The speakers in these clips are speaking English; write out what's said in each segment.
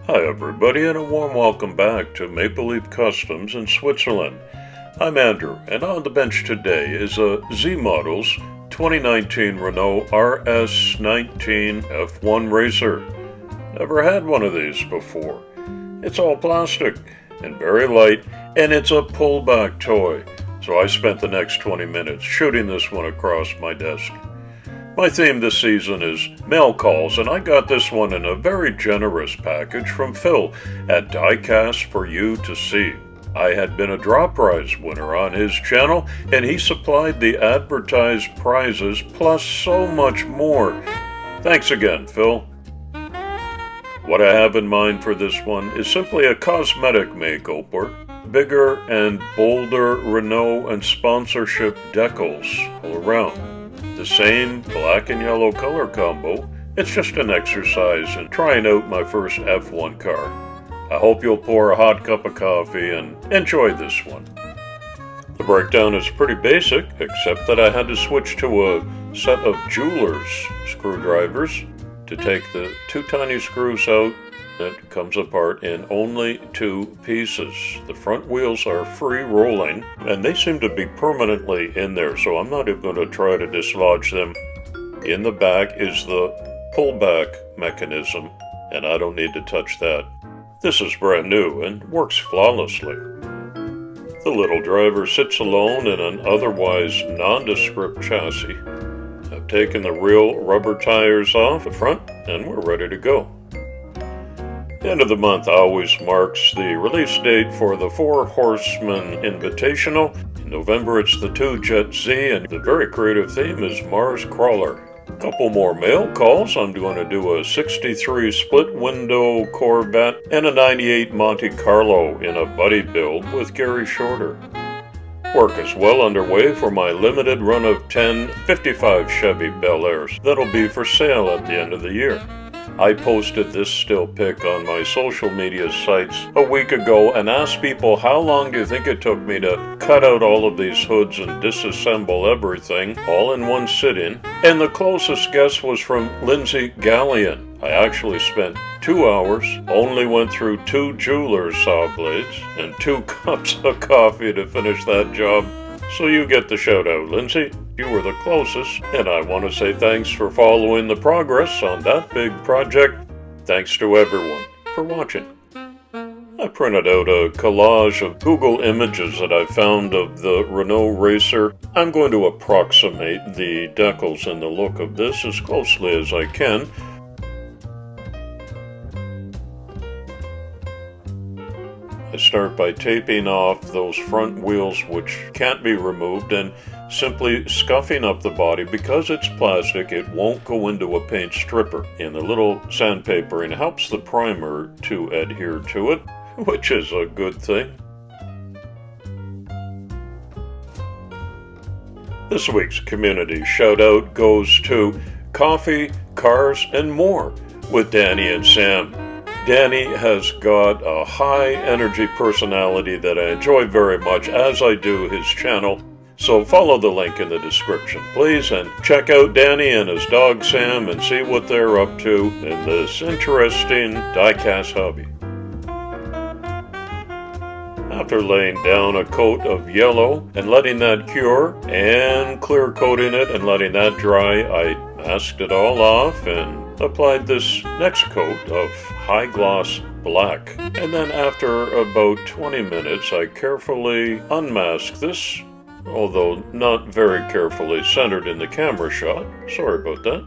Hi everybody, and a warm welcome back to Maple Leaf Customs in Switzerland. I'm Andrew, and on the bench today is a Z Models 2019 Renault R.S. 19 F1 Racer. Never had one of these before. It's all plastic and very light, and it's a pullback toy, so I spent the next 20 minutes shooting this one across my desk. My theme this season is mail calls, and I got this one in a very generous package from Phil at Diecast for you to see. I had been a draw prize winner on his channel, and he supplied the advertised prizes plus so much more. Thanks again, Phil. What I have in mind for this one is simply a cosmetic makeover, bigger and bolder Renault and sponsorship decals all around. The same black and yellow color combo. It's just an exercise in trying out my first F1 car. I hope you'll pour a hot cup of coffee and enjoy this one. The breakdown is pretty basic, except that I had to switch to a set of jeweler's screwdrivers to take the two tiny screws out. It comes apart in only two pieces. The front wheels are free rolling, and they seem to be permanently in there, so I'm not even going to try to dislodge them. In the back is the pullback mechanism, and I don't need to touch that. This is brand new and works flawlessly. The little driver sits alone in an otherwise nondescript chassis. I've taken the real rubber tires off the front, and we're ready to go. The end of the month always marks the release date for the Four Horsemen Invitational. In November it's the 2 Jet Z, and the very creative theme is Mars Crawler. A couple more mail calls. I'm going to do a 63 split window Corvette and a 98 Monte Carlo in a buddy build with Gary Shorter. Work is well underway for my limited run of 10 55 Chevy Bel Airs that'll be for sale at the end of the year. I posted this still pic on my social media sites a week ago and asked people how long do you think it took me to cut out all of these hoods and disassemble everything all in one sitting, and the closest guess was from Lindsay Gallion. I actually spent 2 hours, only went through 2 jeweler's saw blades and 2 cups of coffee to finish that job. So you get the shout out, Lindsay. You were the closest, and I want to say thanks for following the progress on that big project. Thanks to everyone for watching. I printed out a collage of Google images that I found of the Renault Racer. I'm going to approximate the decals and the look of this as closely as I can. I start by taping off those front wheels which can't be removed and simply scuffing up the body. Because it's plastic, it won't go into a paint stripper, and the little sandpapering helps the primer to adhere to it, which is a good thing. This week's community shout out goes to Coffee, Cars, and More with Danny and Sam. Danny has got a high energy personality that I enjoy very much, as I do his channel. So follow the link in the description, please, and check out Danny and his dog Sam and see what they're up to in this interesting diecast hobby. After laying down a coat of yellow and letting that cure, and clear coating it and letting that dry, I masked it all off and applied this next coat of high gloss black. And then after about 20 minutes, I carefully unmasked this, although not very carefully centered in the camera shot. Sorry about that.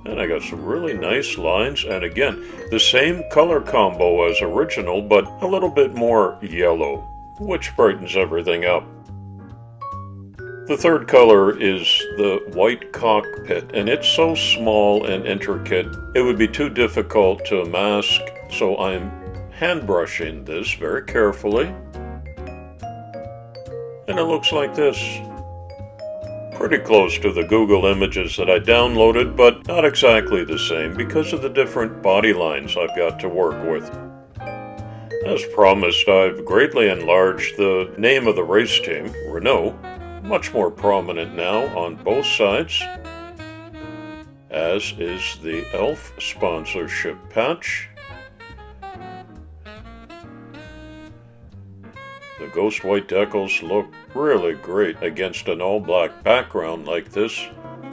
And I got some really nice lines, and again, the same color combo as original, but a little bit more yellow, which brightens everything up. The third color is the white cockpit, and it's so small and intricate, it would be too difficult to mask, so I'm hand brushing this very carefully. And it looks like this. Pretty close to the Google images that I downloaded, but not exactly the same because of the different body lines I've got to work with. As promised, I've greatly enlarged the name of the race team, Renault, much more prominent now on both sides, as is the ELF sponsorship patch. ghost white decals look really great against an all black background like this.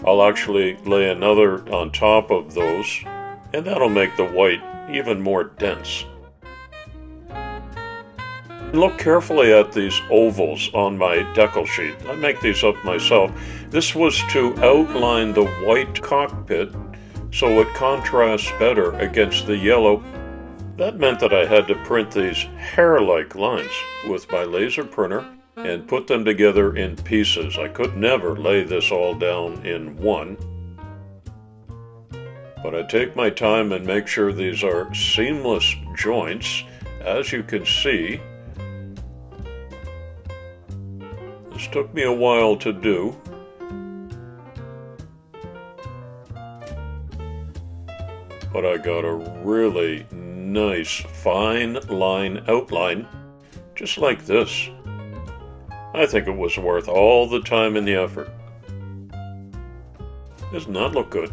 I'll actually lay another on top of those, and that'll make the white even more dense. Look carefully at these ovals on my decal sheet. I make these up myself. This was to outline the white cockpit so it contrasts better against the yellow. That meant that I had to print these hair-like lines with my laser printer and put them together in pieces. I could never lay this all down in one. But I take my time and make sure these are seamless joints. As you can see, this took me a while to do. But I got a really nice fine line outline, just like this. I think it was worth all the time and the effort. Doesn't that look good?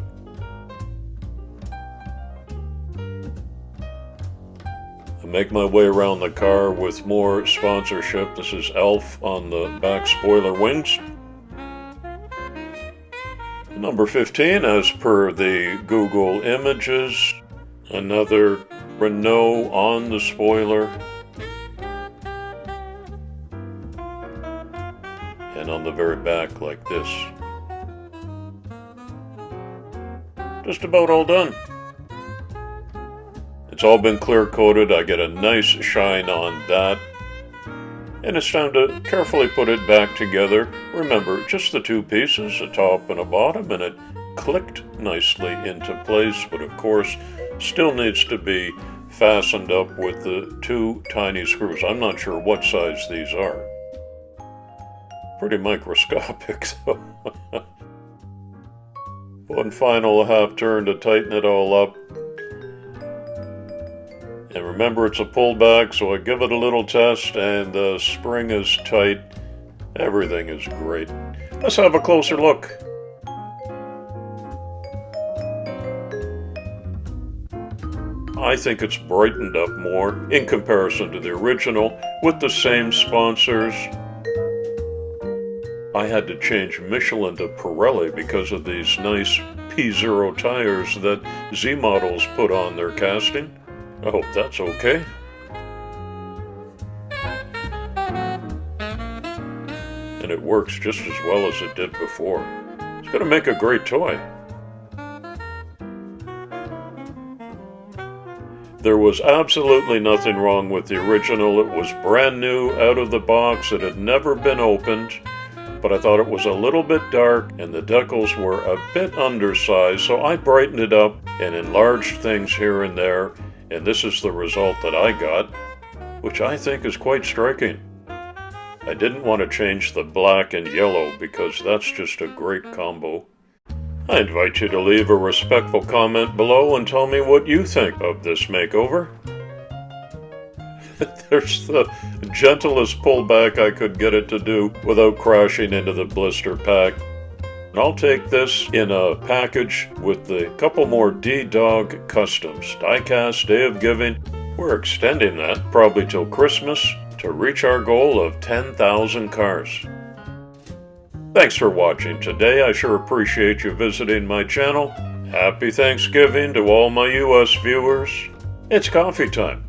I make my way around the car with more sponsorship. This is Elf on the back spoiler wings. Number 15, as per the Google images, another Renault on the spoiler. And on the very back like this. Just about all done. It's all been clear coated. I get a nice shine on that. And it's time to carefully put it back together. Remember, just the two pieces, a top and a bottom, and it clicked nicely into place, but of course, still needs to be fastened up with the two tiny screws. I'm not sure what size these are. Pretty microscopic, though. One final half turn to tighten it all up. And remember, it's a pullback, so I give it a little test, and the spring is tight. Everything is great. Let's have a closer look. I think it's brightened up more in comparison to the original with the same sponsors. I had to change Michelin to Pirelli because of these nice P0 tires that Z Models put on their casting. I hope that's okay. And it works just as well as it did before. It's going to make a great toy. There was absolutely nothing wrong with the original. It was brand new, out of the box. It had never been opened. But I thought it was a little bit dark and the decals were a bit undersized. So I brightened it up and enlarged things here and there. And this is the result that I got, which I think is quite striking. I didn't want to change the black and yellow because that's just a great combo. I invite you to leave a respectful comment below and tell me what you think of this makeover. There's the gentlest pullback I could get it to do without crashing into the blister pack. I'll take this in a package with a couple more D-Dog Customs. Diecast Day of Giving. We're extending that probably till Christmas to reach our goal of 10,000 cars. Thanks for watching today. I sure appreciate you visiting my channel. Happy Thanksgiving to all my US viewers. It's coffee time.